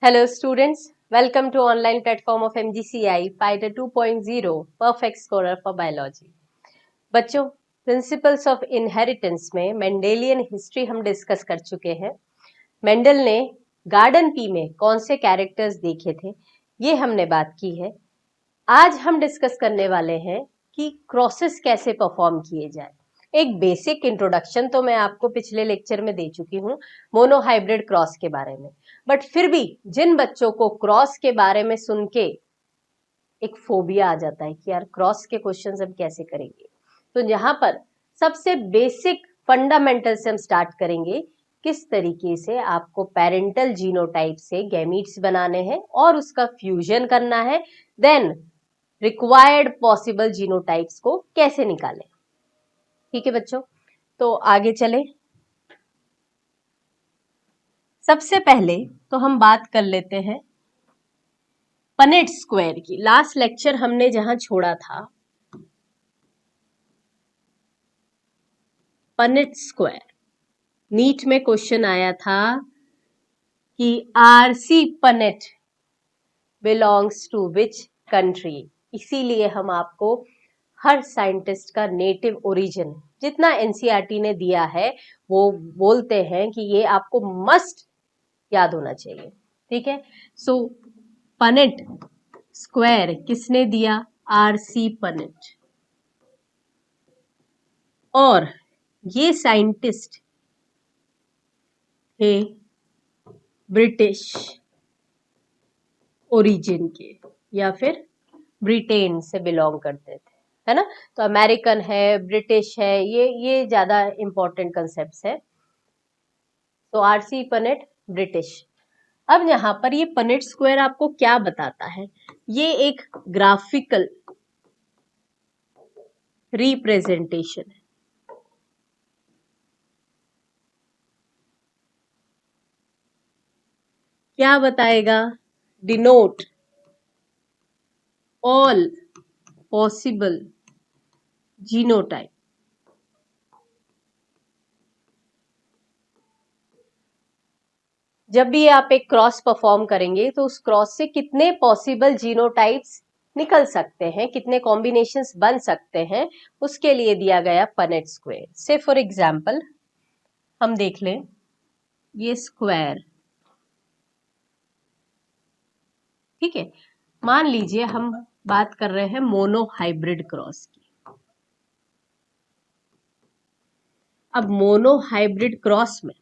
Hello students, welcome to online platform of MGCI Fighter 2.0 Perfect Scorer for Biology। बच्चों, principles of inheritance में Mendelian history हम discuss कर चुके हैं। Mendel ने गार्डन पी में कौन से कैरेक्टर्स देखे थे, ये हमने बात की है। आज हम डिस्कस करने वाले हैं कि क्रॉसेस कैसे परफॉर्म किए जाए। एक बेसिक इंट्रोडक्शन तो मैं आपको पिछले लेक्चर में दे चुकी हूँ मोनोहाइब्रिड क्रॉस के बारे में, बट फिर भी जिन बच्चों को क्रॉस के बारे में सुन के एक फोबिया आ जाता है कि यार क्रॉस के क्वेश्चंस हम कैसे करेंगे, तो यहाँ पर सबसे बेसिक फंडामेंटल से हम स्टार्ट करेंगे। किस तरीके से आपको पेरेंटल जीनोटाइप से गैमीट्स बनाने हैं और उसका फ्यूजन करना है, देन रिक्वायर्ड पॉसिबल जीनोटाइप्स को कैसे निकालें। ठीक है बच्चों, तो आगे चले। सबसे पहले तो हम बात कर लेते हैं पनेट स्क्वायर की। लास्ट लेक्चर हमने जहां छोड़ा था, पनेट स्क्वायर, नीट में क्वेश्चन आया था कि RC Punnett belongs to which country. इसीलिए हम आपको हर साइंटिस्ट का नेटिव ओरिजिन जितना एनसीईआरटी ने दिया है वो बोलते हैं कि ये आपको मस्ट याद होना चाहिए। ठीक है, सो पनेट स्क्वायर किसने दिया? RC Punnett. और ये साइंटिस्ट थे ब्रिटिश ओरिजिन के या फिर ब्रिटेन से बिलोंग करते थे, है ना। तो अमेरिकन है, ब्रिटिश है, ये ज्यादा इंपॉर्टेंट कंसेप्ट्स है। तो आरसी पनेट ब्रिटिश। अब यहाँ पर ये पनेट स्क्वायर आपको क्या बताता है? ये एक ग्राफिकल रिप्रेजेंटेशन है। क्या बताएगा? Denote all possible genotype. जब भी आप एक क्रॉस परफॉर्म करेंगे तो उस क्रॉस से कितने पॉसिबल जीनोटाइप्स निकल सकते हैं, कितने कॉम्बिनेशंस बन सकते हैं, उसके लिए दिया गया पनेट स्क्वायर। से फॉर एग्जांपल हम देख लें ये स्क्वायर, ठीक है। मान लीजिए हम बात कर रहे हैं मोनोहाइब्रिड क्रॉस की। अब मोनोहाइब्रिड क्रॉस में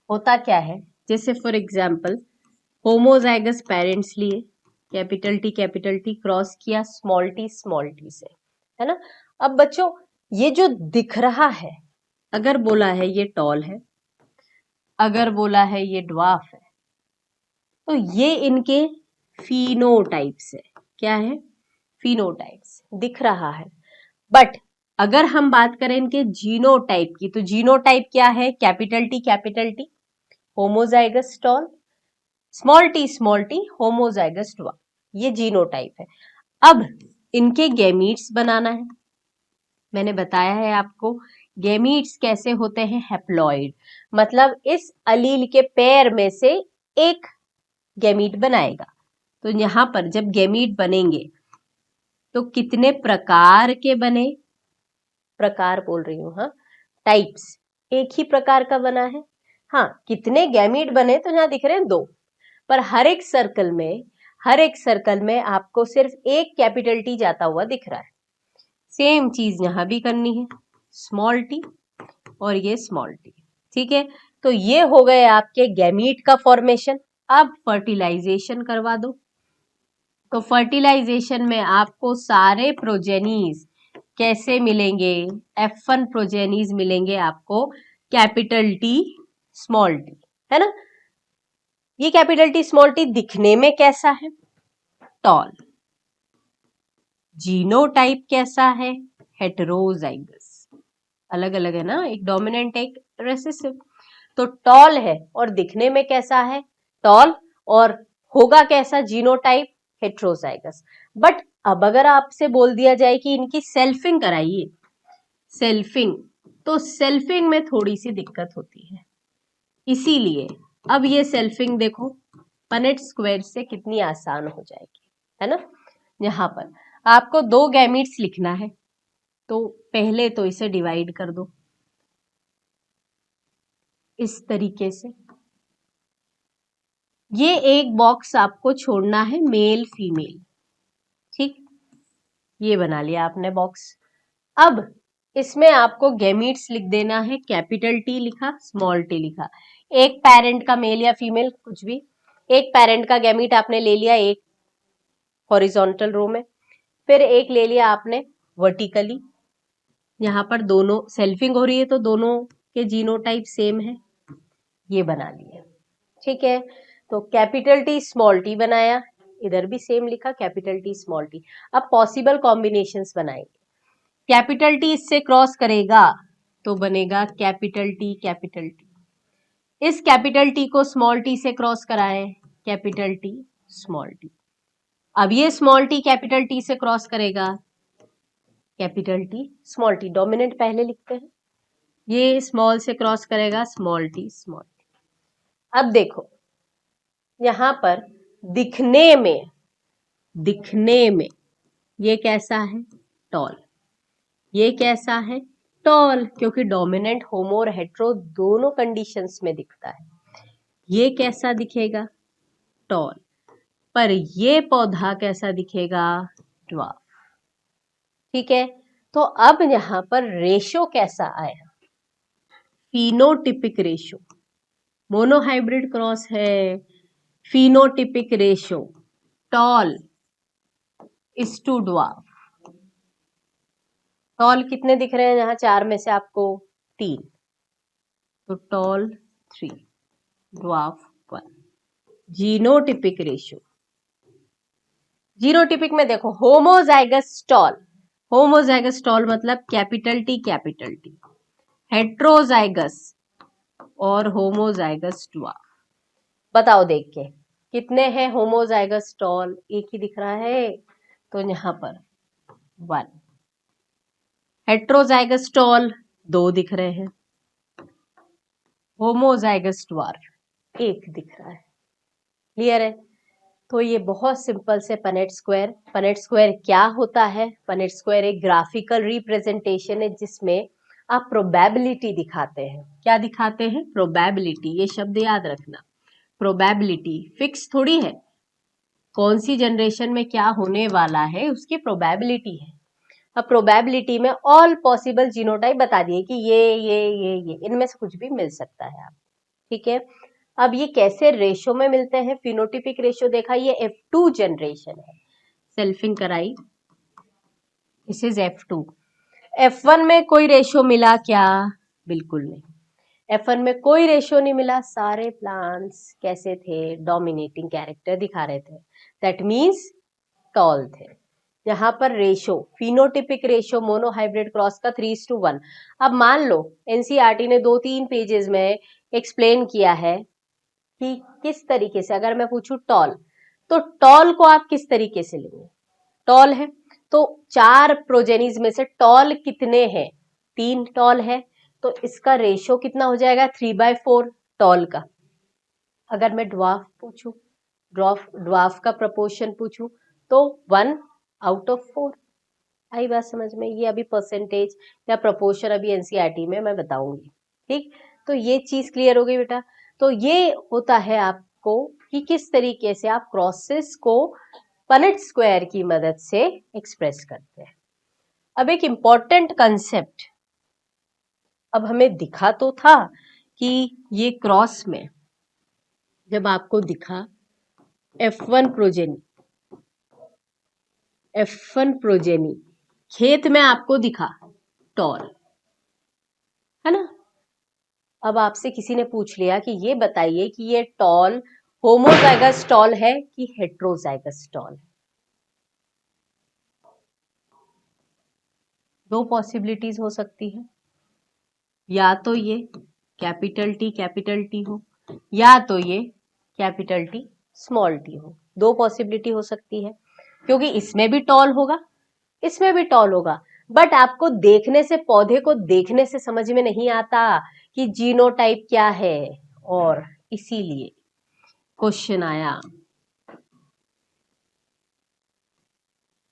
होता क्या है, जैसे फॉर एग्जांपल होमोजाइगस पेरेंट्स लिए, कैपिटल टी क्रॉस किया स्मॉल टी से, है ना। अब बच्चों ये जो दिख रहा है, अगर बोला है ये टॉल है, अगर बोला है ये ड्वार्फ है, तो ये इनके फिनोटाइप्स है। क्या है? फिनोटाइप्स दिख रहा है। बट अगर हम बात करें इनके जीनोटाइप की, तो जीनोटाइप क्या है? Capital T homozygous tall, small T homozygous dwarf, ये जीनोटाइप है। अब इनके गैमीट्स बनाना है। मैंने बताया है आपको गैमीट्स कैसे होते हैं? हैप्लॉइड, मतलब इस अलील के पेयर में से एक गैमीट बनाएगा। तो यहां पर जब गैमीट बनेंगे तो कितने प्रकार के बने? प्रकार बोल रही हूं, हाँ, टाइप्स। एक ही प्रकार का बना है। हाँ, कितने गैमीट बने तो यहां दिख रहे हैं 2, पर हर एक सर्कल में आपको सिर्फ एक कैपिटल टी जाता हुआ दिख रहा है। सेम चीज यहां भी करनी है, स्मॉल टी और ये स्मॉल टी। ठीक है, तो ये हो गए आपके गैमीट का फॉर्मेशन। अब फर्टिलाइजेशन करवा दो। तो फर्टिलाइजेशन में आपको सारे प्रोजेनीज कैसे मिलेंगे? F1 प्रोजेनीज मिलेंगे आपको कैपिटल टी स्मॉल टी, है ना। ये कैपिटल टी स्मॉल टी दिखने में कैसा है? टॉल। जीनोटाइप कैसा है? हेटेरोजाइगस। अलग अलग है ना, एक डोमिनेंट एक रेसेसिव। तो टॉल है और दिखने में कैसा है? टॉल। और होगा कैसा जीनोटाइप? हेटेरोजाइगस। बट अब अगर आपसे बोल दिया जाए कि इनकी सेल्फिंग कराइए, सेल्फिंग, तो सेल्फिंग में थोड़ी सी दिक्कत होती है। इसीलिए अब ये सेल्फिंग देखो, पनेट स्क्वायर से कितनी आसान हो जाएगी, है ना। यहाँ पर आपको 2 गैमीट्स लिखना है, तो पहले तो इसे डिवाइड कर दो इस तरीके से। ये एक बॉक्स आपको छोड़ना है मेल फीमेल, ठीक, ये बना लिया आपने बॉक्स। अब इसमें आपको गैमीट्स लिख देना है, कैपिटल टी लिखा, स्मॉल टी लिखा, एक पेरेंट का मेल या फीमेल कुछ भी, एक पेरेंट का गैमीट आपने ले लिया एक हॉरिजॉन्टल रो में, फिर एक ले लिया आपने वर्टिकली, यहाँ पर दोनों सेल्फिंग हो रही है तो दोनों के जीनोटाइप सेम है, ये बना लिया, ठीक है। तो कैपिटल टी स्मॉल टी बनाया, इधर भी सेम लिखा कैपिटल टी स्मॉल टी। अब पॉसिबल कॉम्बिनेशंस बनाएंगे, कैपिटल टी इससे क्रॉस करेगा तो बनेगा कैपिटल टी कैपिटल टी, इस कैपिटल टी को स्मॉल टी से क्रॉस कराएं, कैपिटल टी स्मॉल टी। अब ये स्मॉल टी कैपिटल टी से क्रॉस करेगा, capital T small T, dominant पहले लिखते हैं, ये स्मॉल से क्रॉस करेगा स्मॉल टी स्मॉल टी। अब देखो यहां पर दिखने में ये कैसा है, टॉल, ये कैसा है, टॉल, क्योंकि डोमिनेंट होमो और हेट्रो दोनों कंडीशंस में दिखता है। ये कैसा दिखेगा, टॉल, पर ये पौधा कैसा दिखेगा, ड्वार्फ, ठीक है। तो अब यहां पर रेशो कैसा आया, फिनोटिपिक रेशो, मोनोहाइब्रिड क्रॉस है, phenotypic ratio tall is to dwarf. Tall कितने दिख रहे हैं यहाँ, 4 में से आपको 3, तो tall 3, dwarf 1। Genotypic ratio, genotypic में देखो होमोजाइगस टॉल, होमोजाइगस टॉल मतलब कैपिटल टी, हेट्रोजाइगस और होमोजाइगस ड्वार्फ। बताओ देख के कितने हैं होमोजाइगस टॉल, एक ही दिख रहा है, तो यहाँ पर 1। हेट्रोजाइगस टॉल 2 दिख रहे हैं, होमोजाइगस ड्वार्फ 1 दिख रहा है, क्लियर है। तो ये बहुत सिंपल से पनेट स्क्वायर क्या होता है, पनेट स्क्वायर एक ग्राफिकल रिप्रेजेंटेशन है जिसमें आप प्रोबेबिलिटी दिखाते हैं, क्या दिखाते हैं, प्रोबेबिलिटी, ये शब्द याद रखना, प्रोबेबिलिटी फिक्स थोड़ी है, कौन सी जनरेशन में क्या होने वाला है उसकी प्रोबेबिलिटी है। अब प्रोबेबिलिटी में ऑल पॉसिबल जीनोटाइप बता दिए कि ये इनमें से कुछ भी मिल सकता है आप, ठीक है। अब ये कैसे रेशो में मिलते हैं, फिनोटिपिक रेशो देखा, ये F2 जनरेशन है, सेल्फिंग कराई, दिस इज F2। F1 में कोई रेशो मिला क्या, बिल्कुल नहीं, F1 में कोई रेशो नहीं मिला, सारे प्लांट्स कैसे थे, डोमिनेटिंग कैरेक्टर दिखा रहे थे, दैट मीन्स टॉल थे। यहाँ पर ratio phenotypic ratio monohybrid cross का 3:1। अब मान लो एनसीईआरटी ने 2-3 पेजेस में एक्सप्लेन किया है कि किस तरीके से, अगर मैं पूछूं टॉल, तो टॉल को आप किस तरीके से लेंगे, टॉल है तो 4 प्रोजेनीज में से टॉल कितने हैं, 3 टॉल है, तो इसका रेशो कितना हो जाएगा, 3/4 टॉल का। अगर मैं ड्वार्फ पूछूं, ड्वार्फ का प्रपोर्शन पूछूं, तो 1/4। आई बात समझ में, ये अभी परसेंटेज या प्रपोर्शन अभी एनसीईआरटी में मैं बताऊंगी, ठीक। तो ये चीज क्लियर हो गई बेटा। तो ये होता है आपको कि किस तरीके से आप क्रॉसेस को पनेट स्क्वायर की मदद से एक्सप्रेस करते हैं। अब एक इंपॉर्टेंट कंसेप्ट, अब हमें दिखा तो था कि ये क्रॉस में जब आपको दिखा F1 प्रोजेनी खेत में आपको दिखा टॉल, है ना। अब आपसे किसी ने पूछ लिया कि ये बताइए कि ये टॉल होमोजाइगस टॉल है कि हेट्रोजाइगस टॉल है, 2 पॉसिबिलिटीज हो सकती है, या तो ये कैपिटल टी हो, या तो ये कैपिटल टी स्मॉल टी हो, 2 पॉसिबिलिटी हो सकती है, क्योंकि इसमें भी टॉल होगा, इसमें भी टॉल होगा, बट आपको देखने से, पौधे को देखने से समझ में नहीं आता कि जीनोटाइप क्या है, और इसीलिए क्वेश्चन आया,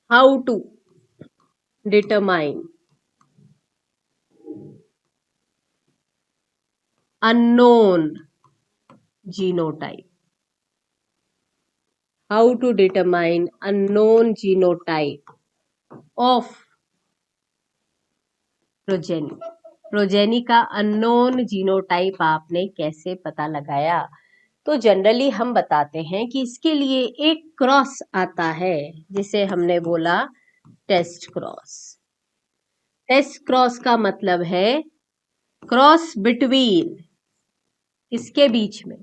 how to determine unknown genotype, how to determine unknown genotype of progeny, progeny का अननोन जीनोटाइप आपने कैसे पता लगाया? तो जनरली हम बताते हैं कि इसके लिए एक क्रॉस आता है जिसे हमने बोला टेस्ट क्रॉस। टेस्ट क्रॉस का मतलब है क्रॉस बिटवीन, इसके बीच में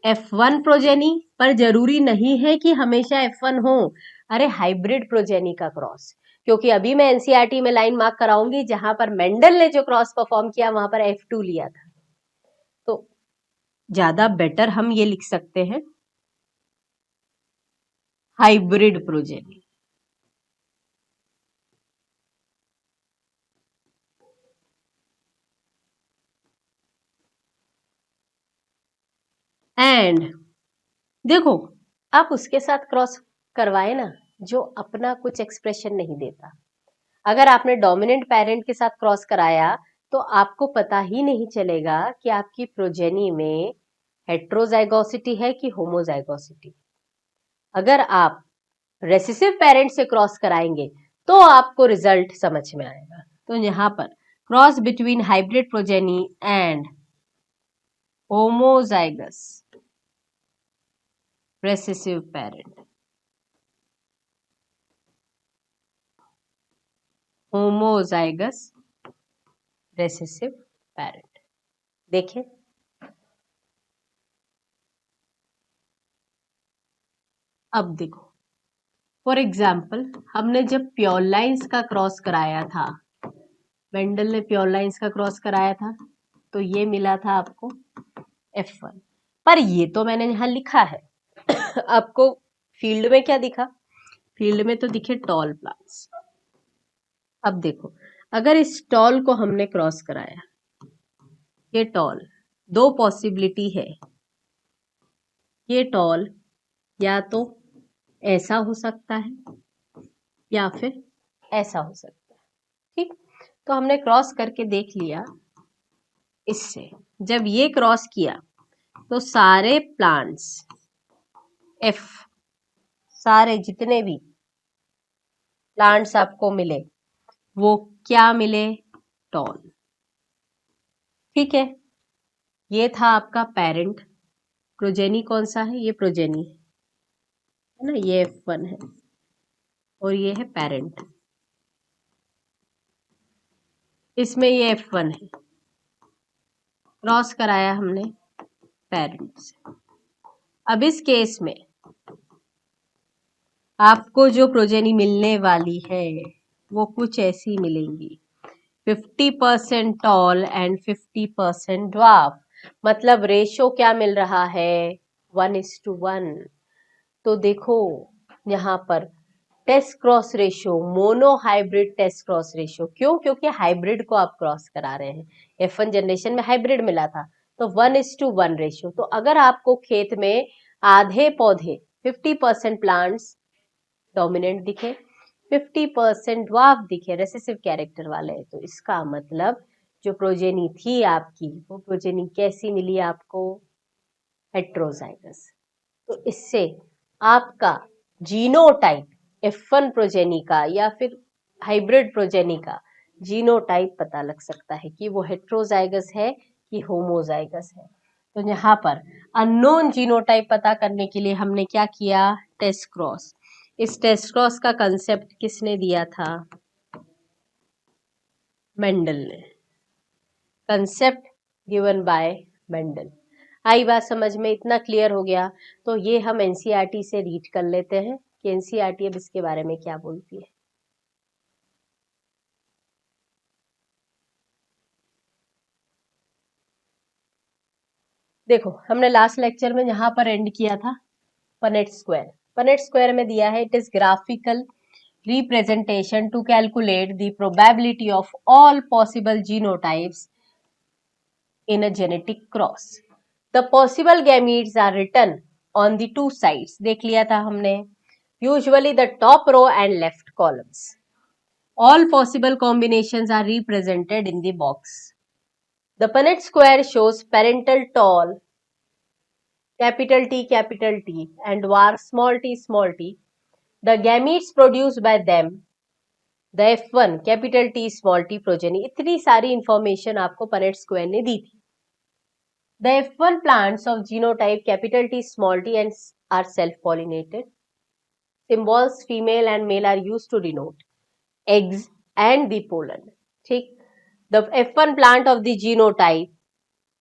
F1 प्रोजेनी, पर जरूरी नहीं है कि हमेशा F1 हो। अरे हाइब्रिड प्रोजेनी का क्रॉस, क्योंकि अभी मैं एनसीईआरटी में लाइन मार्क कराऊंगी जहां पर मेंडल ने जो क्रॉस परफॉर्म किया वहां पर F2 लिया था, तो ज्यादा बेटर हम ये लिख सकते हैं हाइब्रिड प्रोजेनी। एंड देखो, आप उसके साथ क्रॉस करवाए ना जो अपना कुछ एक्सप्रेशन नहीं देता। अगर आपने डोमिनेंट पेरेंट के साथ क्रॉस कराया तो आपको पता ही नहीं चलेगा कि आपकी प्रोजेनी में हेट्रोजाइगोसिटी है कि होमोजाइगोसिटी। अगर आप रेसेसिव पेरेंट से क्रॉस कराएंगे तो आपको रिजल्ट समझ में आएगा। तो यहां पर cross between hybrid progeny and homozygous recessive parent, homozygous recessive parent. देखें, अब देखो, फॉर एग्जाम्पल हमने जब प्योर लाइन्स का क्रॉस कराया था, मेंडल ने प्योर लाइन्स का क्रॉस कराया था, तो ये मिला था आपको F1। पर ये तो मैंने यहां लिखा है आपको फील्ड में क्या दिखा? फील्ड में तो दिखे टॉल प्लांट्स। अब देखो, अगर इस टॉल को हमने क्रॉस कराया, ये टॉल, दो पॉसिबिलिटी है, ये टॉल या तो ऐसा हो सकता है या फिर ऐसा हो सकता है। ठीक, तो हमने क्रॉस करके देख लिया इससे। जब ये क्रॉस किया तो सारे प्लांट्स F, सारे जितने भी प्लांट्स आपको मिले वो क्या मिले? टॉल। ठीक है, ये था आपका पेरेंट। प्रोजेनी कौन सा है? ये प्रोजेनी है ना, ये F1 है और ये है पेरेंट, इसमें ये F1 है, क्रॉस कराया हमने पेरेंट से। अब इस केस में आपको जो प्रोजेनी मिलने वाली है वो कुछ ऐसी मिलेंगी, 50% टॉल एंड 50% ड्वार्फ। मतलब रेशो क्या मिल रहा है? 1:1। तो देखो यहाँ पर test cross ratio, monohybrid test cross ratio. क्यों? क्योंकि हाइब्रिड को आप क्रॉस करा रहे हैं। F1 जनरेशन में हाइब्रिड मिला था, तो 1:1 रेशो। तो अगर आपको खेत में आधे पौधे 50% प्लांट्स डोमिनेंट दिखे, 50% ड्वार्फ दिखे, रेसेसिव कैरेक्टर वाले, तो इसका मतलब जो प्रोजेनी थी आपकी वो प्रोजेनी कैसी मिली आपको? हेट्रोजाइगस। तो इससे आपका जीनोटाइप F1 प्रोजेनी का या फिर हाइब्रिड प्रोजेनी का जीनोटाइप पता लग सकता है कि वो हेट्रोजाइगस है कि होमोजाइगस है। तो यहाँ पर अननोन जीनोटाइप पता करने के लिए हमने क्या किया? Test cross. इस टेस्ट क्रॉस का कंसेप्ट किसने दिया था? मेंडल ने। Concept given by Mendel. आई बात समझ में? इतना क्लियर हो गया? तो ये हम एनसीईआरटी से रीड कर लेते हैं कि एनसीईआरटी अब इसके बारे में क्या बोलती है। देखो, हमने लास्ट लेक्चर में यहां पर एंड किया था पनेट स्क्वायर। पनेट स्क्वायर में दिया है, it is graphical representation to calculate the probability of all possible genotypes in a genetic cross. The possible gametes are written on the two sides, देख लिया था हमने, usually the top row and left columns. All possible combinations are represented in the box. The Punnett square shows parental tall, capital T, and dwarf small t. The gametes produced by them, the F1 capital T small t progeny. इतनी सारी information आपको Punnett square ने दी थी. The F1 plants of genotype capital T small t and are self-pollinated. Symbols female and male are used to denote eggs and the pollen. ठीक. The F1 plant of the genotype,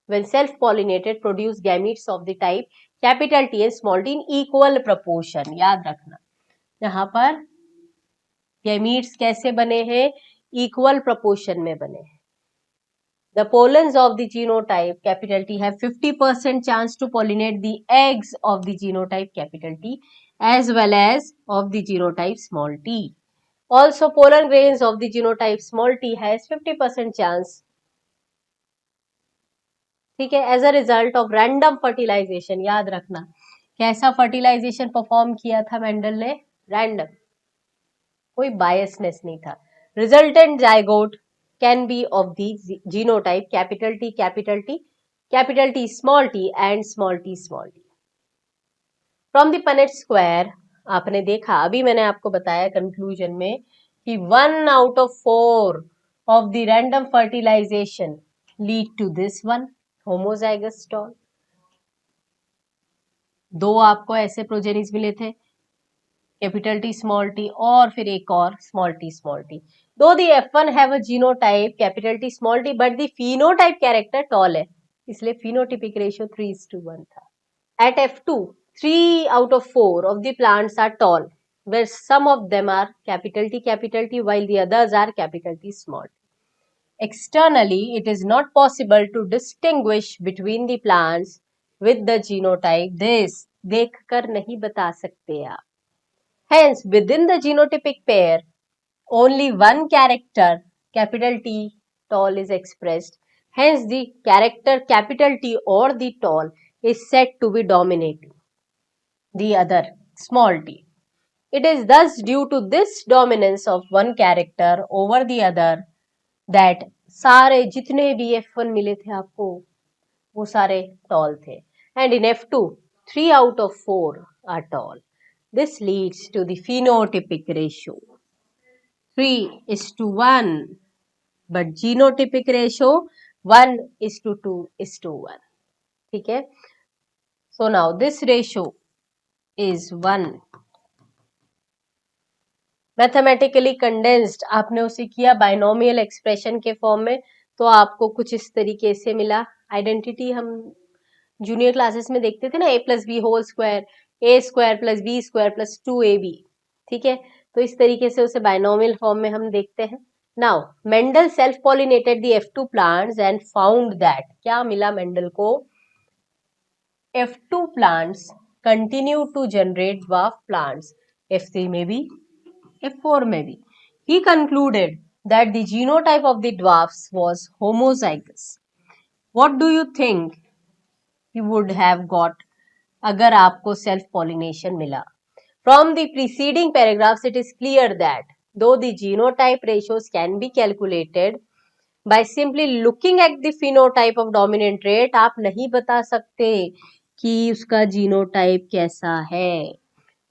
when self-pollinated, produce gametes of the type capital T and small t in equal proportion. याद रखना, यहाँ पर gametes कैसे बने हैं? Equal proportion में बने हैं. The pollens of the genotype capital T have 50% chance to pollinate the eggs of the genotype capital T as well as of the genotype small t. Also, pollen grains of the genotype small t has 50% chance. ठीक है, as a result of random fertilization. याद रखना, कैसा fertilisation perform किया था Mendel ने? Random, कोई biasness नहीं था. Resultant zygote can be of the genotype capital T small t and small t. From the Punnett square आपने देखा, अभी मैंने आपको बताया कंक्लूजन में कि 1 out of 4 of the random fertilization lead to this one homozygous tall. 2 आपको ऐसे प्रोजेनिस मिले थे, कैपिटल टी स्मॉल टी और फिर एक और small T. Though the F1 have a genotype capital T small t but the phenotype character tall है, इसलिए phenotypic ratio 3:1 था. At F2, 3 out of 4 of the plants are tall, where some of them are capital T while the others are capital T small t. Externally, it is not possible to distinguish between the plants with the genotype. This देखकर नहीं बता सकते आप. Hence, within the genotypic pair, only one character capital T tall is expressed. Hence, the character capital T or the tall is said to be dominating the other small t. It is thus due to this dominance of one character over the other that सारे जितने भी F1 मिले थे आपको वो सारे tall थे. And in F2, 3 out of 4 are tall. This leads to the phenotypic ratio 3:1, but genotypic ratio 1:2:1. ठीक है. So now this ratio is 1. Mathematically condensed आपने उसे किया बाइनोमियल एक्सप्रेशन के फॉर्म में, तो आपको कुछ इस तरीके से मिला. आइडेंटिटी हम जूनियर क्लासेस में देखते थे ना, a+b whole square, a² + b² + 2ab. ठीक है, तो इस तरीके से उसे बाइनोमियल फॉर्म में हम देखते हैं. Now Mendel self pollinated the F2 plants and found that, क्या मिला मेंडल को? F2 plants continue to generate dwarf plants, F3 में भी, F4 में भी. He concluded that the genotype of the dwarfs was homozygous. What do you think he would have got अगर आपको self pollination मिला? From the preceding paragraphs, it is clear that though the genotype ratios can be calculated by simply looking at the phenotype of dominant trait, आप नहीं बता सकते कि उसका genotype कैसा है,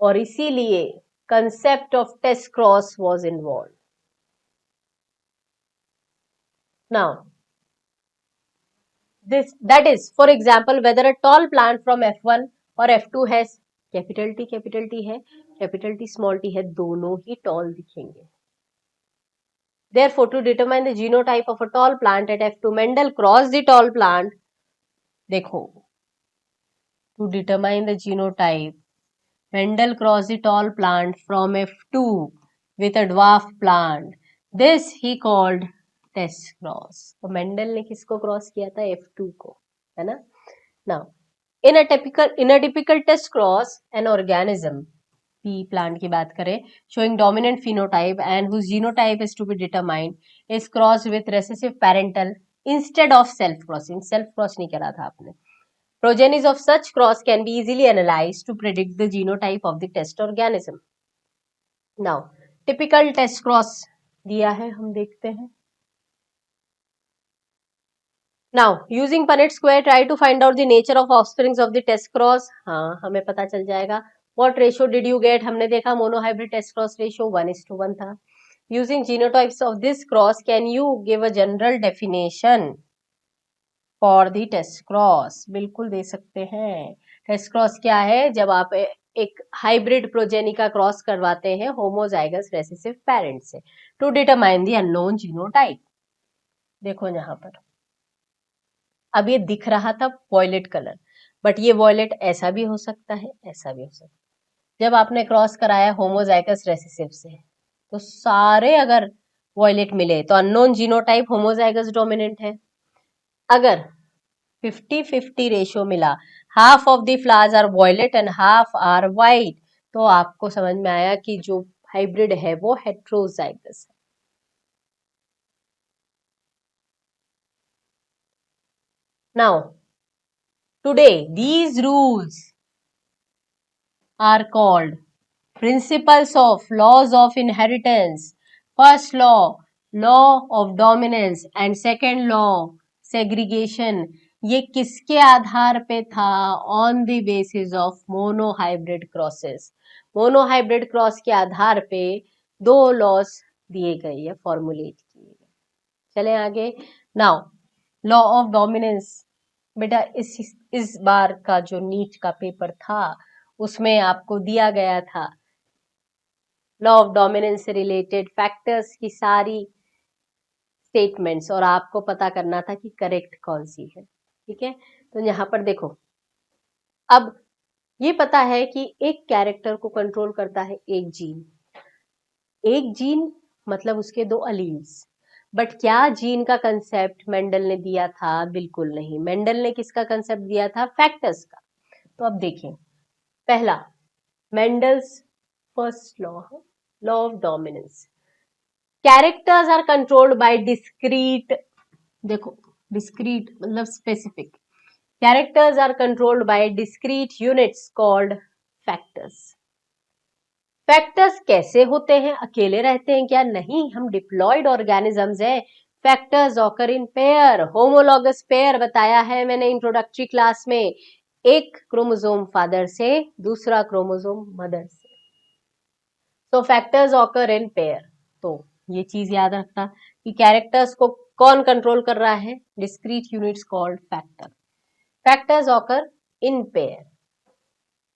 और इसीलिए concept of test cross was involved. Now, that is, for example, whether a tall plant from F1 or F2 has capital T है, capital T small t है, दोनों ही tall दिखेंगे. Therefore, to determine the genotype of a tall plant at F2, Mendel crossed the tall plant. देखो, to determine the genotype, Mendel crossed the tall plant from F2 with a dwarf plant. This he called test cross. तो Mendel ने किसको cross किया था? F2 को, है ना? Now, in a typical test cross, an organism, P plant की बात करें, showing dominant phenotype and whose genotype is to be determined, is crossed with recessive parental instead of self crossing. Self cross नहीं करा था आपने. Progenies of such cross can be easily analyzed to predict the genotype of the test organism. Now, typical test cross दिया है, हम देखते हैं. Now, using Punnett square, try to find out the nature of offsprings of the test cross. हाँ, हमें पता चल जाएगा. What ratio did you get? हमने देखा monohybrid test cross ratio 1:1 था. Using genotypes of this cross, can you give a general definition for the test cross? बिल्कुल दे सकते हैं. टेस्ट क्रॉस क्या है? जब आप एक हाइब्रिड प्रोजेनी का क्रॉस करवाते हैं होमोजाइगस रेसेसिव पेरेंट से to determine the unknown genotype. देखो यहाँ पर अब ये दिख रहा था वॉयलेट कलर, बट ये वॉयलेट ऐसा भी हो सकता है, ऐसा भी हो सकता है. जब आपने क्रॉस कराया होमोजाइगस रेसेसिव से तो सारे अगर वॉयलेट मिले तो अननोन जीनोटाइप होमोजाइगस डोमिनेंट है. अगर 50-50 रेशियो मिला, half of the flowers are violet and half are white, तो आपको समझ में आया कि जो हाइब्रिड है वो हेट्रोजाइगस है. Now, today these rules are called principles of laws of inheritance. First law, law of dominance, and second law, segregation. ये किसके आधार पे था? On the basis of monohybrid crosses. Monohybrid cross के आधार पे दो लॉस दिए गए या फॉर्मुलेट किए गए. चले आगे. Now, law of dominance. बेटा इस बार का जो नीट का पेपर था उसमें आपको दिया गया था लॉ ऑफ डोमिनेंस से रिलेटेड फैक्टर्स की सारी स्टेटमेंट्स और आपको पता करना था कि करेक्ट कौन सी है. ठीक है, तो यहाँ पर देखो, अब ये पता है कि एक कैरेक्टर को कंट्रोल करता है एक जीन. एक जीन मतलब उसके दो अलील्स. बट क्या जीन का कंसेप्ट मेंडल ने दिया था? बिल्कुल नहीं. मेंडल ने किसका कंसेप्ट दिया था? फैक्टर्स का. तो अब देखें, पहला Mendel's first law, law of dominance. Characters are controlled by discrete. देखो, डिस्क्रीट मतलब specific. Characters are controlled by discrete units called factors. Factors कैसे होते हैं? अकेले रहते हैं क्या? नहीं, हम डिप्लॉयड ऑर्गेनिजम्स हैं. Factors occur in pair, homologous pair बताया है मैंने इंट्रोडक्टरी क्लास में. एक क्रोमोसोम फादर से, दूसरा क्रोमोसोम मदर से. तो फैक्टर्स ऑकर इन पेयर. तो ये चीज याद रखना कि कैरेक्टर्स को कौन कंट्रोल कर रहा है? Discrete units called factor. Factors occur in pair.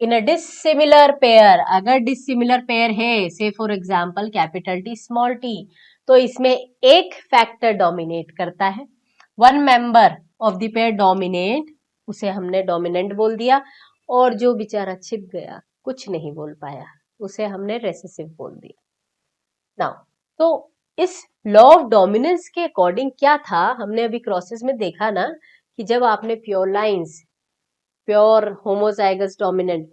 In a dissimilar pair, अगर डिसिमिलर पेयर है, से for example capital T small T, तो इसमें एक फैक्टर डोमिनेट करता है. One member of the pair dominate, उसे हमने डोमिनेंट बोल दिया. और जो बेचारा छिप गया, कुछ नहीं बोल पाया, उसे हमने रेसेसिव बोल दिया. नाउ, तो इस लॉ ऑफ डोमिनेंस के अकॉर्डिंग क्या था? हमने अभी क्रॉसेस में देखा ना कि जब आपने pure lines, pure homozygous dominant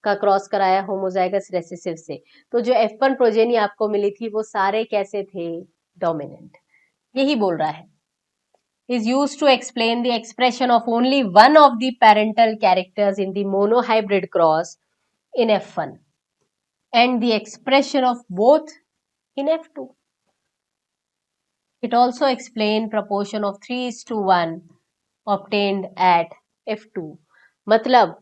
का क्रॉस कराया होमोजाइगस रेसेसिव से, तो जो F1 प्रोजेनी आपको मिली थी वो सारे कैसे थे? डोमिनेंट. यही बोल रहा है. is used to explain the expression of only one of the parental characters in the monohybrid cross in F1 and the expression of both in F2. It also explains proportion of 3:1 obtained at F2. मतलब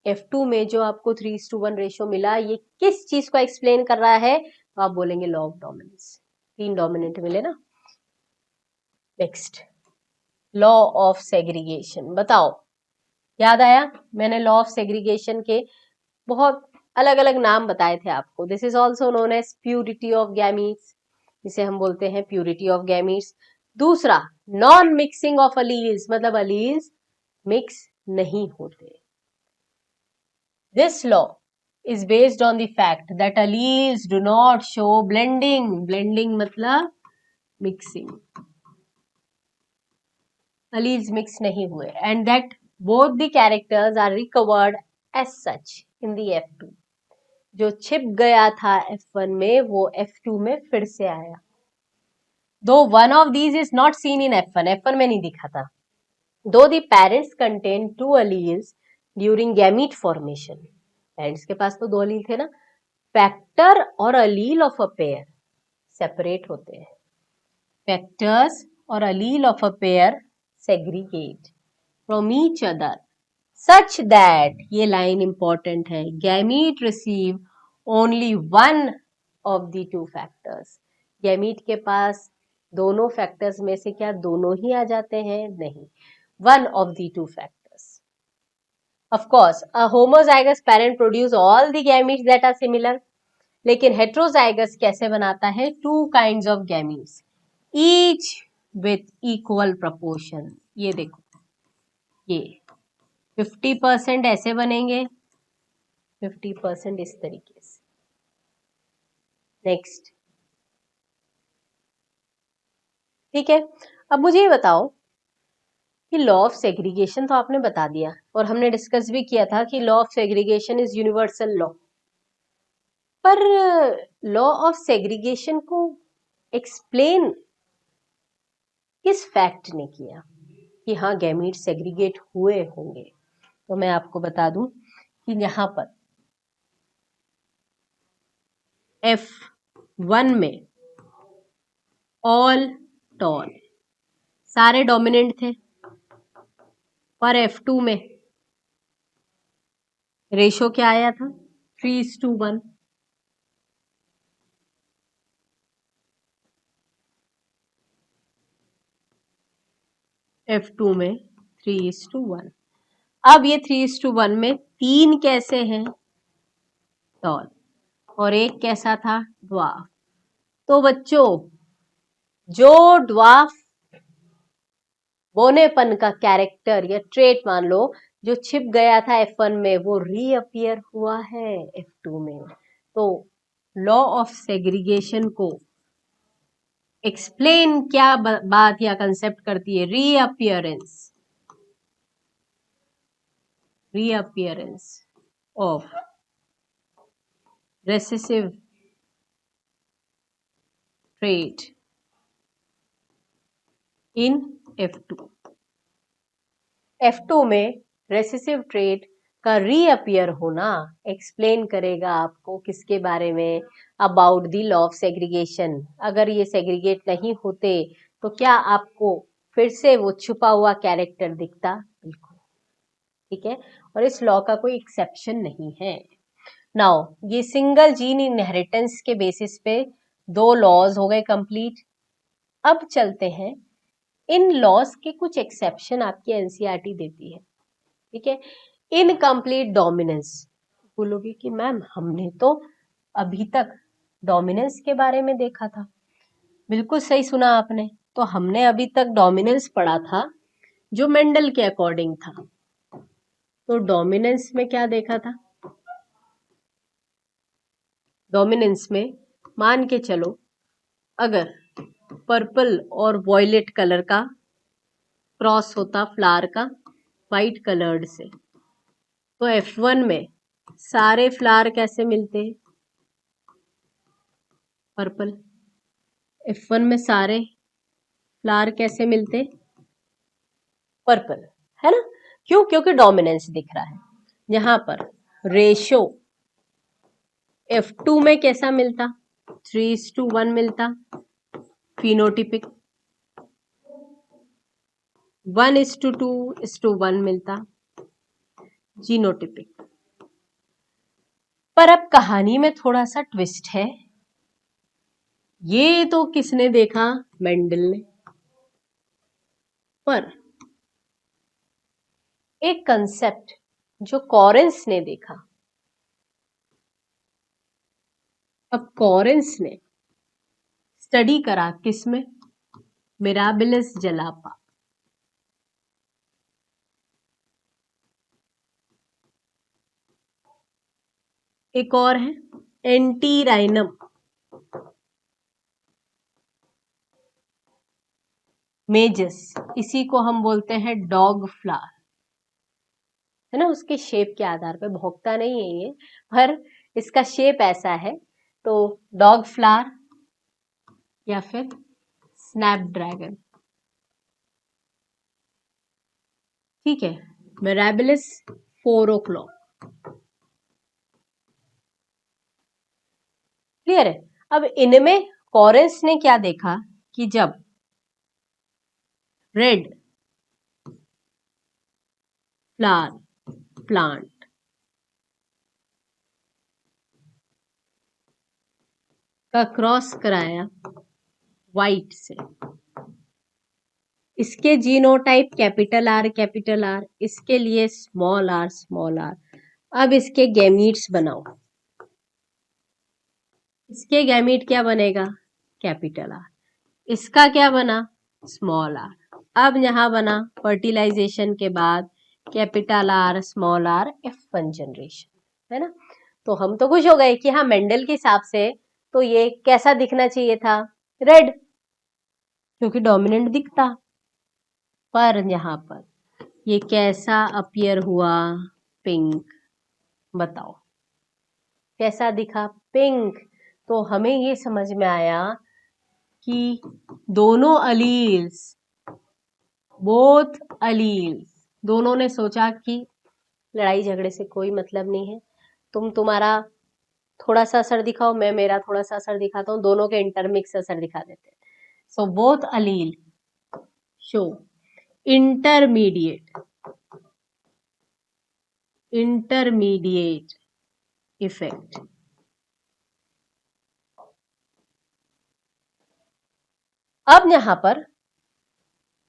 F2 में जो आपको 3:1 ratio मिला, ये किस चीज को explain कर रहा है? तो आप बोलेंगे लॉ ऑफ डोमिनेंस. 3 डोमिनेंट मिले ना. Next, law of segregation. बताओ, याद आया? मैंने लॉ ऑफ सेग्रीगेशन के बहुत अलग अलग नाम बताए थे आपको. This is also known as purity of gametes, जिसे हम बोलते हैं प्यूरिटी ऑफ गैमीट्स. दूसरा, नॉन मिक्सिंग ऑफ अलील्स, मतलब अलील्स मिक्स नहीं होते. This law is based on the fact that alleles do not show blending. Blending मतलब mixing. Alleles mix नहीं हुए. And that both the characters are recovered as such in the F2. जो छिप गया था F1 में वो F2 में फिर से आया. Though one of these is not seen in F1. F1 में नहीं दिखा था. दो the parents contain two alleles during gamete formation, parents के पास तो दो अलील थे ना, फैक्टर और अलील ऑफ अ पेयर सेपरेट होते हैं, फैक्टर्स और अलील of a pair segregate from each other such that, ये लाइन इंपॉर्टेंट है, gamete receive only one of the two factors, gamete के पास दोनों फैक्टर्स में से क्या दोनों ही आ जाते हैं? नहीं, one of the two factors. Of course, a homozygous parent produce all the gametes that are similar. लेकिन heterozygous कैसे बनाता है? Two kinds of gametes, each with equal proportion. ये देखो, ये 50% ऐसे बनेंगे, 50% इस तरीके से. नेक्स्ट, ठीक है. अब मुझे ये बताओ कि लॉ ऑफ सेग्रीगेशन तो आपने बता दिया और हमने डिस्कस भी किया था कि law of segregation is universal law, पर लॉ ऑफ सेग्रीगेशन को एक्सप्लेन किस फैक्ट ने किया कि हाँ गैमीट सेग्रीगेट हुए होंगे? तो मैं आपको बता दूं कि यहाँ पर F1 में ऑल टॉल सारे डोमिनेंट थे, पर F2 में रेशो क्या आया था? 3:1. F2 में 3:1. अब ये 3:1 में 3 कैसे हैं? टॉल, और एक कैसा था? ड्वार्फ. तो बच्चों, जो ड्वार्फ बोनेपन का कैरेक्टर या ट्रेट मान लो जो छिप गया था F1 में, वो रीअपियर हुआ है F2 में. तो लॉ ऑफ सेग्रीगेशन को एक्सप्लेन क्या बात या कंसेप्ट करती है? Reappearance of recessive trait in F2. F2 में रेसेसिव ट्रेट का रीअपियर होना एक्सप्लेन करेगा आपको किसके बारे में? About the law of segregation. अगर ये सेग्रीगेट नहीं होते तो क्या आपको फिर से वो छुपा हुआ कैरेक्टर दिखता? बिल्कुल, ठीक है. और इस लॉ का कोई एक्सेप्शन नहीं है. नाउ, ये सिंगल जीन इनहेरिटेंस के बेसिस पे दो लॉज हो गए कंप्लीट. अब चलते हैं, इन लॉज के कुछ एक्सेप्शन आपकी एनसीईआरटी देती है, ठीक है. इनकम्प्लीट डोमिनेंस, बोलोगे कि मैम हमने तो अभी तक डोमिनेंस के बारे में देखा था. बिल्कुल सही सुना आपने. तो हमने अभी तक डोमिनेंस पढ़ा था जो मेंडल के अकॉर्डिंग था. तो डोमिनेंस में क्या देखा था? डोमिनेंस में मान के चलो, अगर पर्पल और वॉयलेट कलर का क्रॉस होता फ्लावर का व्हाइट कलर्ड से, तो F1 में सारे फ्लावर कैसे मिलते हैं? पर्पल. F1 में सारे फ्लावर कैसे मिलते? पर्पल, है ना? क्यों? क्योंकि डोमिनेंस दिख रहा है. यहां पर रेशो F2 में कैसा मिलता? 3:1 मिलता. फिनोटिपिक 1:2:1 मिलता. जीनोटिपिक. पर अब कहानी में थोड़ा सा ट्विस्ट है. ये तो किसने देखा? मेंडल ने. पर एक कंसेप्ट जो कॉरेंस ने देखा. अब कॉरेंस ने स्टडी करा किसमें? मिराबिलिस जलापा. एक और है एंटीराइनम मेजस, इसी को हम बोलते हैं डॉग फ्लावर, है ना? उसके शेप के आधार पर, भोगता नहीं है ये, पर इसका शेप ऐसा है. तो डॉग फ्लावर या फिर स्नैपड्रैगन. ठीक है, मिराबिलिस 4 o'clock। क्लियर है। अब इनमें कॉरेंस ने क्या देखा कि जब रेड फ्लावर प्लांट का क्रॉस कराया वाइट से, इसके जीनोटाइप कैपिटल आर, इसके लिए स्मॉल आर। अब इसके गैमीट्स बनाओ, इसके गैमीट क्या बनेगा, कैपिटल आर, इसका क्या बना, स्मॉल आर। अब यहां बना फर्टिलाइजेशन के बाद capital R small R F1 generation, है ना। तो हम तो खुश हो गए कि हाँ मेंडल के हिसाब से तो ये कैसा दिखना चाहिए था, रेड, क्योंकि डोमिनेंट दिखता। पर यहां पर ये कैसा अपीयर हुआ, पिंक। बताओ कैसा दिखा, पिंक। तो हमें ये समझ में आया कि दोनों अलील्स, बोथ अलील्स, दोनों ने सोचा कि लड़ाई झगड़े से कोई मतलब नहीं है, तुम तुम्हारा थोड़ा सा असर दिखाओ, मैं मेरा थोड़ा सा असर दिखाता हूँ, दोनों के इंटरमिक्स असर दिखा देते हैं। So both allele show intermediate effect. अब यहां पर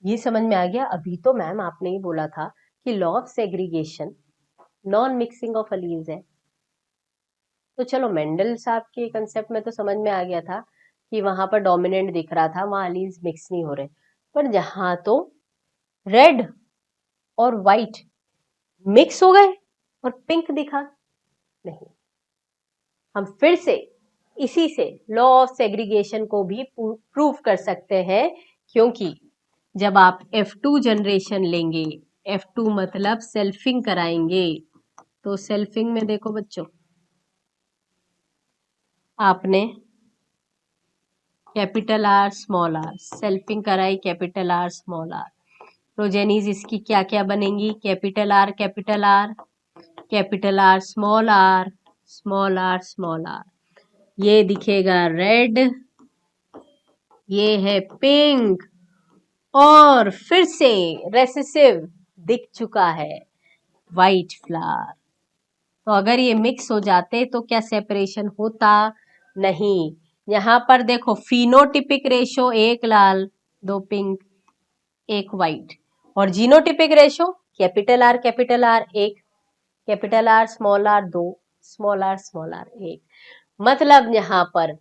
ये समझ में आ गया। अभी तो मैम आपने ही बोला था कि law of segregation non mixing of alleles है, तो चलो मेंडल साहब के कंसेप्ट में तो समझ में आ गया था कि वहां पर डोमिनेंट दिख रहा था, वहां अलील्स मिक्स नहीं हो रहे। पर जहां तो रेड और व्हाइट मिक्स हो गए और पिंक दिखा, नहीं। हम फिर से इसी से लॉ ऑफ सेग्रीगेशन को भी प्रूव कर सकते हैं, क्योंकि जब आप F2 जनरेशन लेंगे, F2 मतलब सेल्फिंग कराएंगे, तो सेल्फिंग में देखो बच्चों, आपने capital R small R selfing कराई, capital R small R, progenies इसकी क्या क्या बनेंगी, capital R capital R, capital R small R, small R small R. ये दिखेगा रेड, ये है पिंक, और फिर से रेसेसिव दिख चुका है वाइट फ्लावर। तो अगर ये मिक्स हो जाते तो क्या सेपरेशन होता, नहीं। यहां पर देखो फिनोटिपिक रेशो 1 लाल 2 पिंक 1 व्हाइट, और genotypic ratio capital R 1, capital R small R 2, small R 1। मतलब यहां पर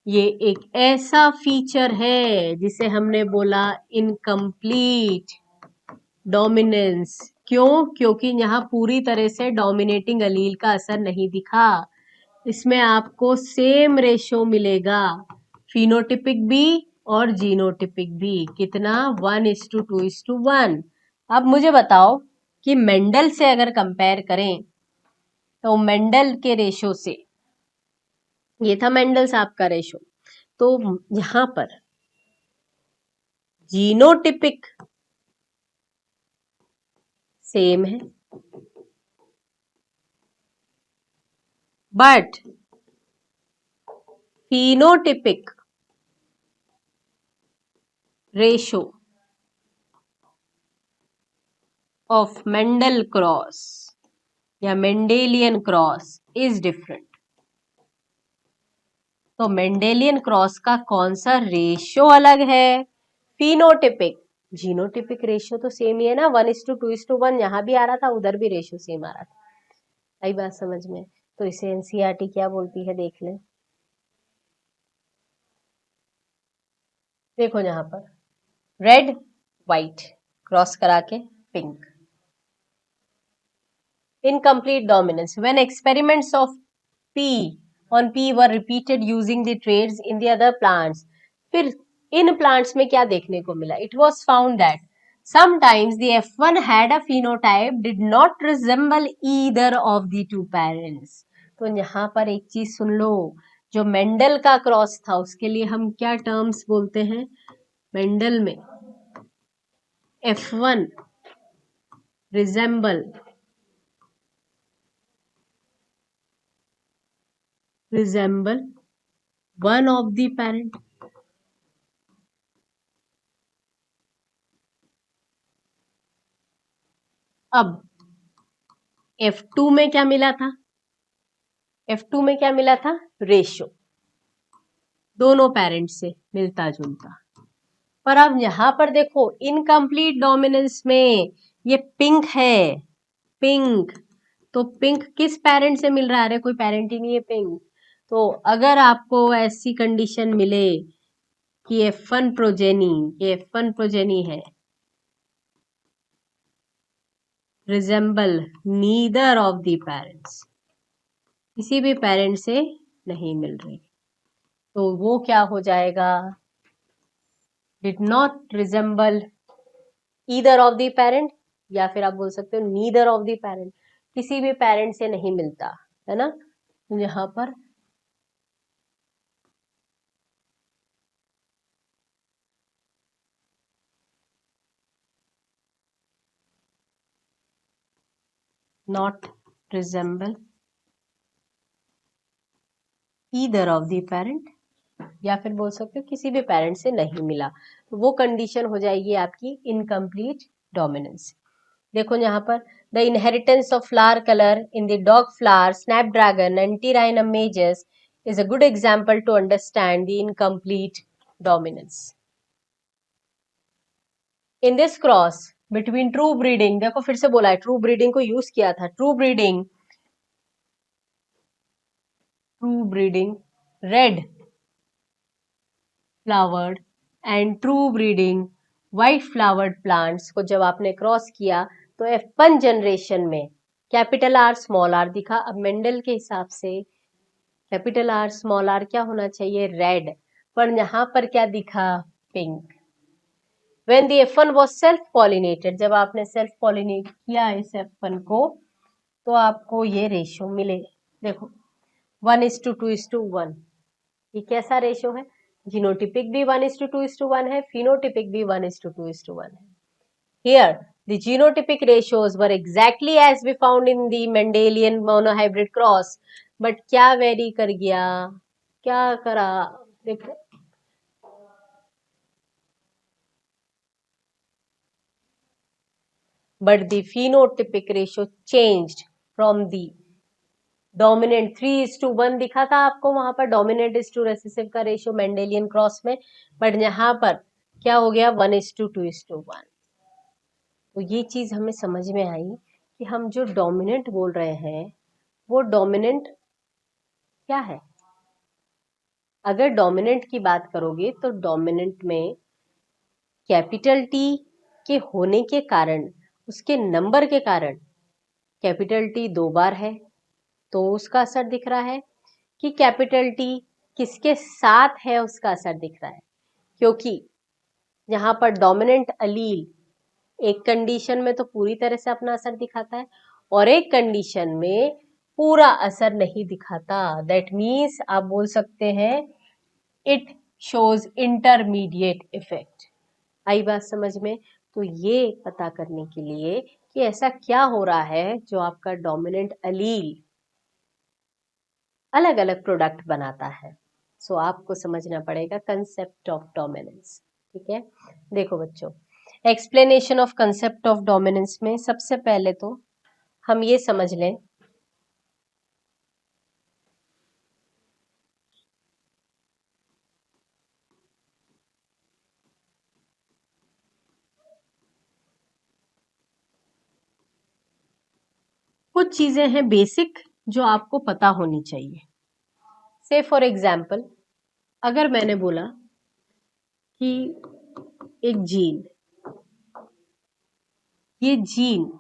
ये एक ऐसा फीचर है जिसे हमने बोला इनकम्प्लीट डोमिनेंस। क्यों, क्योंकि यहाँ पूरी तरह से डोमिनेटिंग अलील का असर नहीं दिखा। इसमें आपको सेम रेशो मिलेगा, फिनोटिपिक भी और जीनोटिपिक भी। कितना, 1:2:1। अब मुझे बताओ कि मेंडल से अगर कंपेयर करें तो मेंडल के रेशो से, ये था मेंडल साहब का रेशो, तो यहां पर जीनोटिपिक सेम है, but phenotypic ratio of Mendel cross या मेंडेलियन क्रॉस इज डिफरेंट। तो मेंडेलियन क्रॉस का कौन सा रेशियो अलग है, फिनोटिपिक। जीनोटिपिक रेशियो तो सेम ही है ना, 1:2:1। यहां भी आ रहा था, उधर भी रेशियो सेम आ रहा था। आई बात समझ में। तो इसे एनसीईआरटी क्या बोलती है देख लें। देखो यहां पर रेड व्हाइट क्रॉस करा के pink, incomplete dominance when experiments of P on P were repeated using the traits in the other plants। फिर इन प्लांट्स में क्या देखने को मिला, it was found that sometimes the F1 had a phenotype did not resemble either of the two parents। तो यहाँ पर एक चीज सुन लो, जो मेंडल का क्रॉस था उसके लिए हम क्या टर्म्स बोलते हैं, मेंडल में F1 resemble one of the parent। अब F2 में क्या मिला था? F2 में क्या मिला था? रेशो, दोनों पेरेंट से मिलता जुलता। पर अब यहां पर देखो इनकम्प्लीट डोमिनेंस में ये पिंक है, पिंक, तो पिंक किस पेरेंट से मिल रहा है? अरे कोई पेरेंट ही नहीं है पिंक। तो अगर आपको ऐसी कंडीशन मिले कि F1 प्रोजेनी है, resemble neither of the parents, किसी भी पेरेंट से नहीं मिल रही, तो वो क्या हो जाएगा? Did not resemble either of the parent, या फिर आप बोल सकते हो नीदर ऑफ द पेरेंट, किसी भी पेरेंट से नहीं मिलता है ना। तो यहां पर not resemble either of the parent, या फिर बोल सकते हो किसी भी पेरेंट से नहीं मिला, तो वो कंडीशन हो जाएगी आपकी इनकम्प्लीट डोमिनेंस। देखो यहाँ पर the inheritance of flower colour in the dog flower, Snapdragon, antirrhinum मेजस is a good example to understand the incomplete dominance. In this cross between true breeding, देखो फिर से बोला है ट्रू ब्रीडिंग को यूज किया था, true breeding red flowered and true breeding white flowered plants को जब आपने क्रॉस किया तो F1 जनरेशन में कैपिटल आर स्मॉल आर दिखा। अब मेंडल के हिसाब से कैपिटल आर स्मॉल आर क्या होना चाहिए? रेड, पर यहां पर क्या दिखा? Pink. When the F1 was self pollinated, जब आपने सेल्फ पॉलिनेट किया इस F1 को, तो आपको ये रेशियो मिले। देखो 1:2:1, ये कैसा रेशियो है? जीनोटिपिक भी 1:2:1 है, फिनोटिपिक भी 1:2:1 है। Here the genotypic ratios were exactly as we found in the Mendelian monohybrid cross, but क्या वेरी कर गया? क्या करा? देखो but the phenotypic ratio changed from the dominant 3:1 दिखा था आपको वहां पर डोमिनेंट इज टू रेसेसिव का रेशियो मेंडेलियन क्रॉस में, बट यहां पर क्या हो गया? 1:2:1। तो ये चीज हमें समझ में आई कि हम जो डोमिनेंट बोल रहे हैं वो डोमिनेंट क्या है। अगर डोमिनेंट की बात करोगे तो डोमिनेंट में कैपिटल टी के होने के कारण, उसके नंबर के कारण, कैपिटल टी 2 बार है तो उसका असर दिख रहा है, कि कैपिटल टी किसके साथ है उसका असर दिख रहा है, क्योंकि यहाँ पर डोमिनेंट अलील एक कंडीशन में तो पूरी तरह से अपना असर दिखाता है और एक कंडीशन में पूरा असर नहीं दिखाता। दैट मीन्स आप बोल सकते हैं इट शोज इंटरमीडिएट इफेक्ट। आई बात समझ में? तो ये पता करने के लिए कि ऐसा क्या हो रहा है जो आपका डोमिनेंट अलील अलग अलग प्रोडक्ट बनाता है, सो आपको समझना पड़ेगा कंसेप्ट ऑफ डोमिनेंस। ठीक है, देखो बच्चों, explanation of concept of dominance में सबसे पहले तो हम ये समझ लें कुछ चीजें हैं बेसिक जो आपको पता होनी चाहिए। से फॉर एग्जाम्पल अगर मैंने बोला कि एक जीन, ये जीन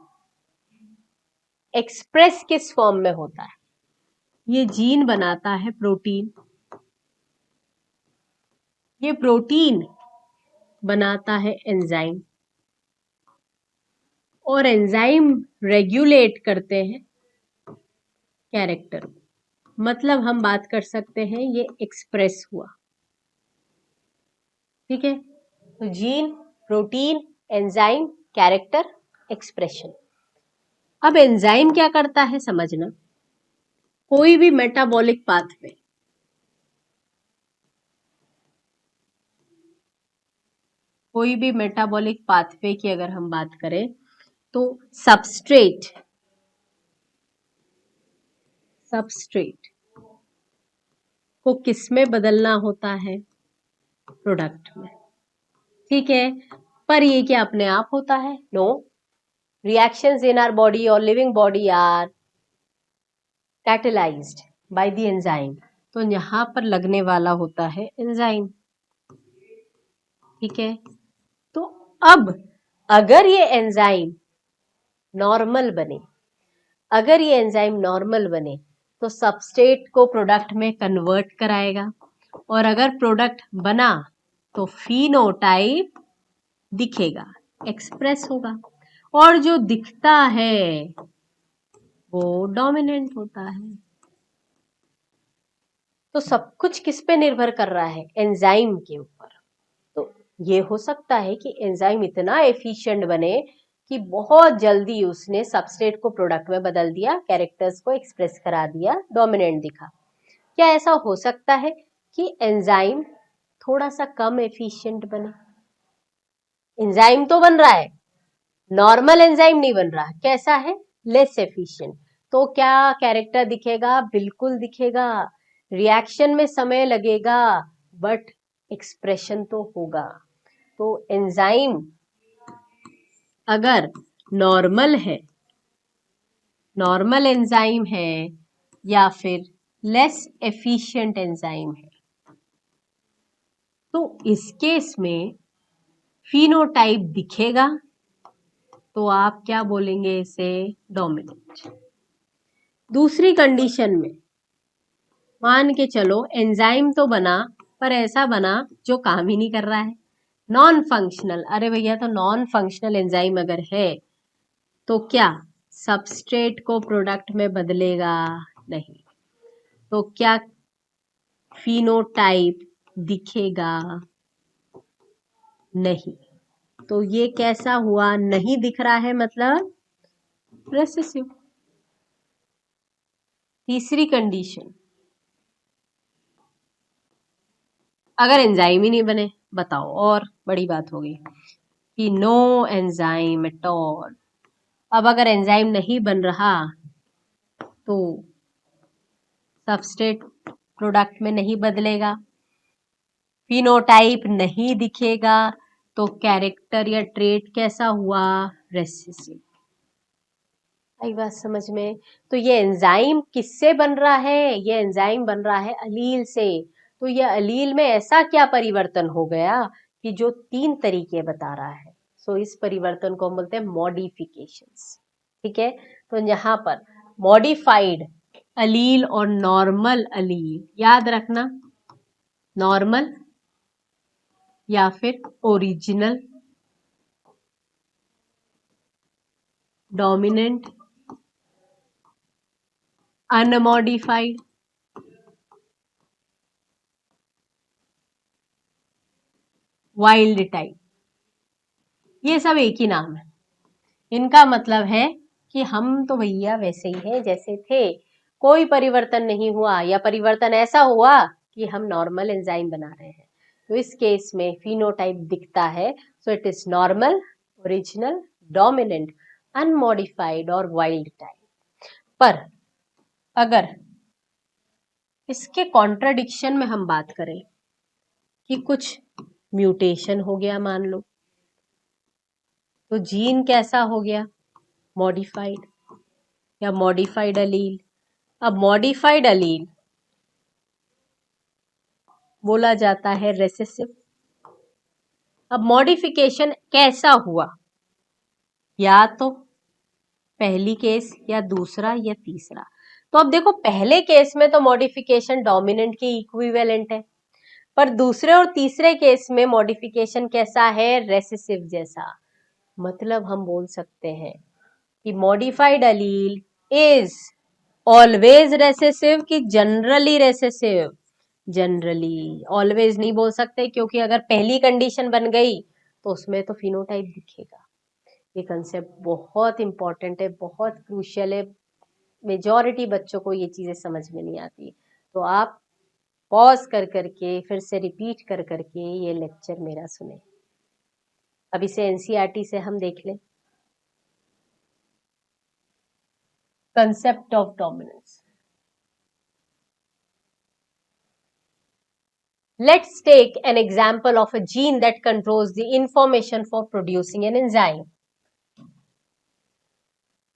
एक्सप्रेस किस फॉर्म में होता है? ये जीन बनाता है प्रोटीन, ये प्रोटीन बनाता है एंजाइम, और एंजाइम रेगुलेट करते हैं कैरेक्टर। मतलब हम बात कर सकते हैं ये एक्सप्रेस हुआ। ठीक है, तो gene, protein, enzyme, character, expression, अब एंजाइम क्या करता है समझना, कोई भी मेटाबॉलिक पाथवे, कोई भी मेटाबॉलिक पाथवे की अगर हम बात करें तो सबस्ट्रेट को किस में बदलना होता है, प्रोडक्ट में, ठीक है। पर ये क्या अपने आप होता है? No, reactions in our body or living body are catalyzed by the enzyme। तो यहां पर लगने वाला होता है एंजाइम, ठीक है। तो अब अगर ये एंजाइम नॉर्मल बने, अगर ये एंजाइम नॉर्मल बने तो सबस्ट्रेट को प्रोडक्ट में कन्वर्ट कराएगा, और अगर प्रोडक्ट बना तो फिनोटाइप दिखेगा, एक्सप्रेस होगा, और जो दिखता है वो डोमिनेंट होता है। तो सब कुछ किस पे निर्भर कर रहा है? एंजाइम के ऊपर। तो ये हो सकता है कि एंजाइम इतना एफिशिएंट बने कि बहुत जल्दी उसने सबस्ट्रेट को प्रोडक्ट में बदल दिया, कैरेक्टर्स को एक्सप्रेस करा दिया, डोमिनेंट दिखा। क्या ऐसा हो सकता है कि एंजाइम थोड़ा सा कम एफिशिएंट बने? एंजाइम तो बन रहा है, नॉर्मल एंजाइम नहीं बन रहा, कैसा है? Less efficient. तो क्या कैरेक्टर दिखेगा? बिल्कुल दिखेगा। रिएक्शन में समय लगेगा बट एक्सप्रेशन तो होगा। तो एंजाइम अगर नॉर्मल है, नॉर्मल एंजाइम है या फिर लेस एफिशिएंट एंजाइम है, तो इस केस में फिनोटाइप दिखेगा, तो आप क्या बोलेंगे इसे? डोमिनेंट। दूसरी कंडीशन में मान के चलो एंजाइम तो बना पर ऐसा बना जो काम ही नहीं कर रहा है, नॉन फंक्शनल। अरे भैया, तो नॉन फंक्शनल एंजाइम अगर है तो क्या सबस्ट्रेट को प्रोडक्ट में बदलेगा? नहीं। तो क्या फिनोटाइप दिखेगा? नहीं। तो ये कैसा हुआ? नहीं दिख रहा है, मतलब रेसेसिव। तीसरी कंडीशन, अगर एंजाइम ही नहीं बने, बताओ, और बड़ी बात होगी कि नो एंजाइम एट ऑल। अब अगर एंजाइम नहीं बन रहा तो सबस्ट्रेट प्रोडक्ट में नहीं बदलेगा, फिनोटाइप नहीं दिखेगा, तो कैरेक्टर या ट्रेट कैसा हुआ? रेसेसिव। आई बात समझ में? तो ये एंजाइम किससे बन रहा है? ये एंजाइम बन रहा है अलील से। तो ये अलील में ऐसा क्या परिवर्तन हो गया कि जो 3 तरीके बता रहा है? सो इस परिवर्तन को हम बोलते हैं मॉडिफिकेशंस, ठीक है। तो यहाँ पर मॉडिफाइड अलील और नॉर्मल अलील, याद रखना, नॉर्मल या फिर original, dominant, unmodified, wild type, ये सब एक ही नाम है। इनका मतलब है कि हम तो भैया वैसे ही हैं जैसे थे, कोई परिवर्तन नहीं हुआ, या परिवर्तन ऐसा हुआ कि हम नॉर्मल एंजाइम बना रहे हैं। तो इस केस में फिनोटाइप दिखता है, so it is normal, original, dominant, unmodified और वाइल्ड टाइप। पर अगर इसके कॉन्ट्राडिक्शन में हम बात करें कि कुछ म्यूटेशन हो गया मान लो, तो जीन कैसा हो गया? मॉडिफाइड, या मॉडिफाइड अलील। अब मॉडिफाइड अलील बोला जाता है रेसेसिव। अब मॉडिफिकेशन कैसा हुआ? या तो पहली केस, या दूसरा, या तीसरा। तो अब देखो, पहले केस में तो मॉडिफिकेशन डोमिनेंट के इक्विवेलेंट है, पर दूसरे और तीसरे केस में मॉडिफिकेशन कैसा है? रेसेसिव जैसा। मतलब हम बोल सकते हैं कि modified allele is always recessive कि जनरली रेसेसिव? जनरली। ऑलवेज नहीं बोल सकते, क्योंकि अगर पहली कंडीशन बन गई तो उसमें तो फिनोटाइप दिखेगा, ये कंसेप्ट बहुत इंपॉर्टेंट है, बहुत क्रूशियल है, मेजॉरिटी बच्चों को ये चीज़ें समझ में नहीं आती। तो आप पॉज कर करके फिर से रिपीट कर करके ये लेक्चर मेरा सुने। अब इसे एनसीईआरटी से हम देख लें। Concept of dominance. Let's take an example of a gene that controls the information for producing an enzyme.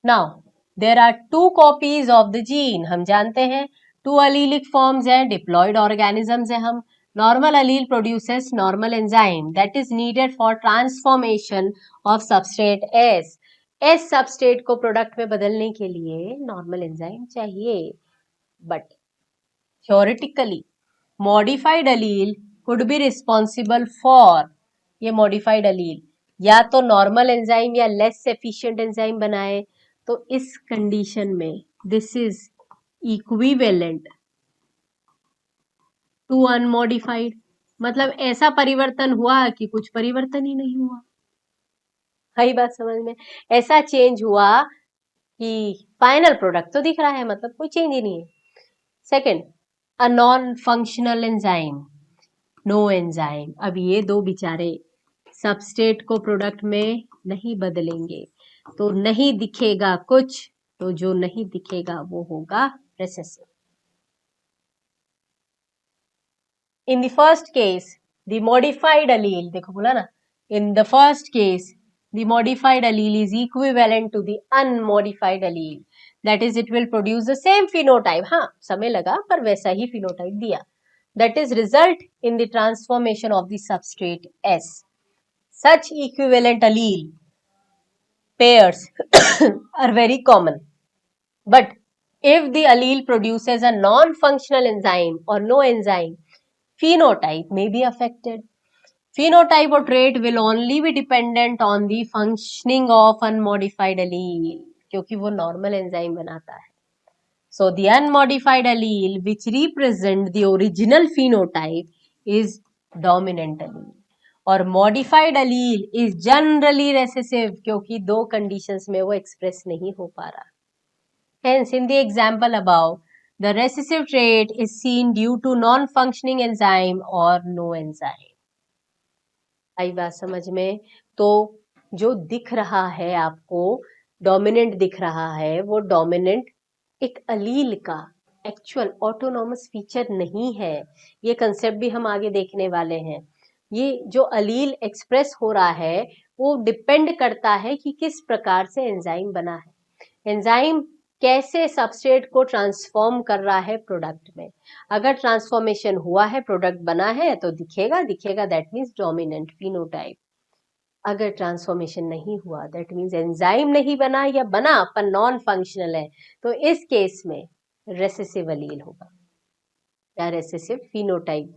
Now, there are two copies of the gene. हम जानते हैं two allelic forms हैं, diploid organisms हैं हम. Normal allele produces normal enzyme that is needed for transformation of substrate S. S substrate को product में बदलने के लिए normal enzyme चाहिए. But theoretically, modified allele could be responsible for, ये modified allele या तो normal enzyme या less efficient enzyme बनाए. तो इस कंडीशन में this is equivalent to unmodified, मतलब ऐसा परिवर्तन हुआ कि कुछ परिवर्तन ही नहीं हुआ. है बात समझ में? ऐसा चेंज हुआ कि फाइनल प्रोडक्ट तो दिख रहा है, मतलब कोई चेंज ही नहीं है. Second, a non functional enzyme, no enzyme. अब ये दो बेचारे सबस्ट्रेट को प्रोडक्ट में नहीं बदलेंगे तो नहीं दिखेगा कुछ, तो जो नहीं दिखेगा वो होगा recessive. In the first case the modified allele, देखो बोला ना, in the first case the modified allele is equivalent to the unmodified allele, that is it will produce the same phenotype. हाँ, समय लगा पर वैसा ही फिनोटाइप दिया. That is result in the transformation of the substrate S. Such equivalent allele pairs are very common, but if the allele produces a non-functional enzyme or no enzyme, phenotype may be affected. Phenotype or trait will only be dependent on the functioning of unmodified allele, क्योंकि वो normal enzyme बनाता है. So the unmodified allele which represent the original phenotype is dominant allele. और modified allele is generally recessive, क्योंकि दो conditions में वो express नहीं हो पा रहा. Hence in the example about the recessive trait is seen due to non functioning enzyme और नो एंजाइम. आई बात समझ में? तो जो दिख रहा है आपको डोमिनेंट दिख रहा है, वो डोमिनेंट एक अलील का एक्चुअल ऑटोनॉमस फीचर नहीं है. ये कंसेप्ट भी हम आगे देखने वाले हैं. ये जो अलील एक्सप्रेस हो रहा है वो डिपेंड करता है कि किस प्रकार से एंजाइम बना है, एंजाइम कैसे सबस्ट्रेट को ट्रांसफॉर्म कर रहा है प्रोडक्ट में. अगर ट्रांसफॉर्मेशन हुआ है, प्रोडक्ट बना है, तो दिखेगा, दैट मीन्स डोमिनेंट फिनोटाइप. अगर ट्रांसफॉर्मेशन नहीं हुआ, दैट मीन्स एंजाइम नहीं बना या बना पर नॉन फंक्शनल है, तो इस केस में रेसेसिव अलील होगा या रेसेसिव फिनोटाइप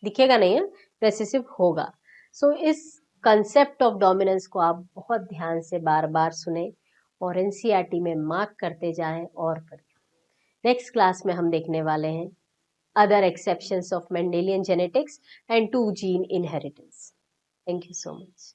दिखेगा नहीं है, रेसेसिव होगा. सो इस कंसेप्ट ऑफ डोमिनेंस को आप बहुत ध्यान से बार बार सुने और एनसीईआरटी में मार्क करते जाएं और करें. नेक्स्ट क्लास में हम देखने वाले हैं other exceptions of Mendelian genetics and 2 gene inheritance. Thank you so much.